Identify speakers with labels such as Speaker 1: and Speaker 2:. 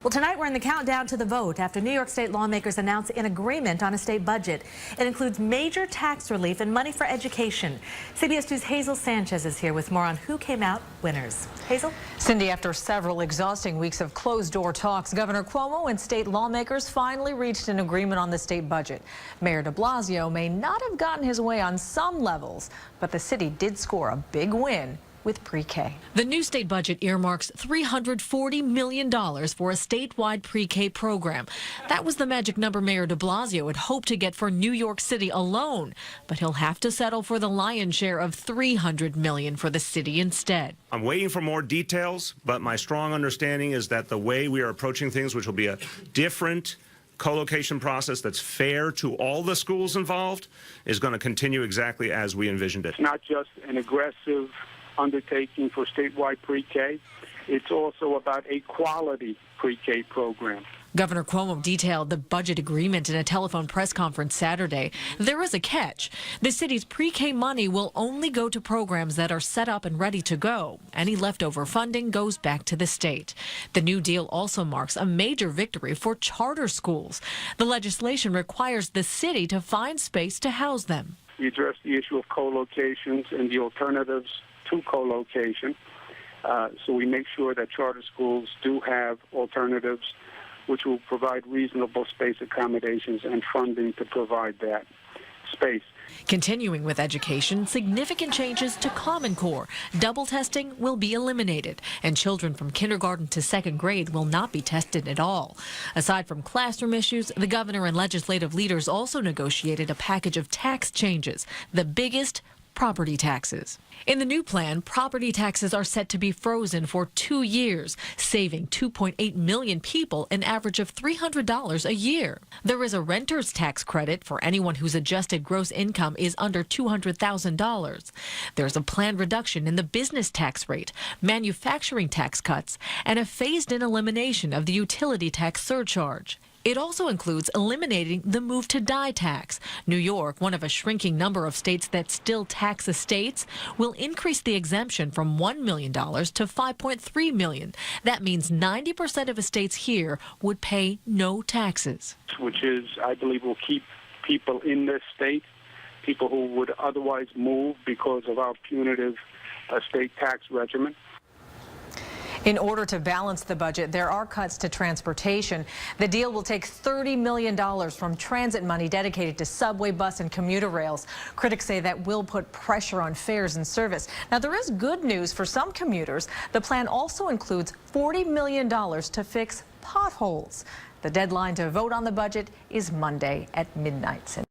Speaker 1: Well, tonight we're in the countdown to the vote after New York State lawmakers announce an agreement on a state budget. It includes major tax relief and money for education. CBS 2's Hazel Sanchez is here with more on who came out winners. Hazel?
Speaker 2: Cindy, after several exhausting weeks of closed-door talks, Governor Cuomo and state lawmakers finally reached an agreement on the state budget. Mayor de Blasio may not have gotten his way on some levels, but the city did score a big win with pre-K.
Speaker 3: The new state budget earmarks $340 million for a statewide pre-K program. That was the magic number Mayor de Blasio had hoped to get for New York City alone, but he'll have to settle for the lion's share of $300 million for the city instead.
Speaker 4: I'm waiting for more details, but my strong understanding is that the way we are approaching things, which will be a different co-location process that's fair to all the schools involved, is going to continue exactly as we envisioned it.
Speaker 5: It's not just an aggressive undertaking for statewide pre-K. It's also about a quality pre-K program.
Speaker 3: Governor Cuomo detailed the budget agreement in a telephone press conference Saturday. There is a catch. The city's pre-K money will only go to programs that are set up and ready to go. Any leftover funding goes back to the state. The new deal also marks a major victory for charter schools. The legislation requires the city to find space to house them.
Speaker 5: We address the issue of co-locations and the alternatives to co-location. So we make sure that charter schools do have alternatives which will provide reasonable space accommodations and funding to provide that space.
Speaker 3: Continuing with education, significant changes to Common Core. Double testing will be eliminated, and children from kindergarten to second grade will not be tested at all. Aside from classroom issues, the governor and legislative leaders also negotiated a package of tax changes, the biggest property taxes. In the new plan, property taxes are set to be frozen for 2 years, saving 2.8 million people an average of $300 a year. There is a renter's tax credit for anyone whose adjusted gross income is under $200,000. There's a planned reduction in the business tax rate, manufacturing tax cuts, and a phased-in elimination of the utility tax surcharge. It also includes eliminating the move to die tax. New York, one of a shrinking number of states that still tax estates, will increase the exemption from $1 million to $5.3 million. That means 90% of estates here would pay no taxes.
Speaker 5: Which is, I believe, will keep people in this state, people who would otherwise move because of our punitive state tax regimen.
Speaker 2: In order to balance the budget, there are cuts to transportation. The deal will take $30 million from transit money dedicated to subway, bus, and commuter rails. Critics say that will put pressure on fares and service. Now, there is good news for some commuters. The plan also includes $40 million to fix potholes. The deadline to vote on the budget is Monday at midnight.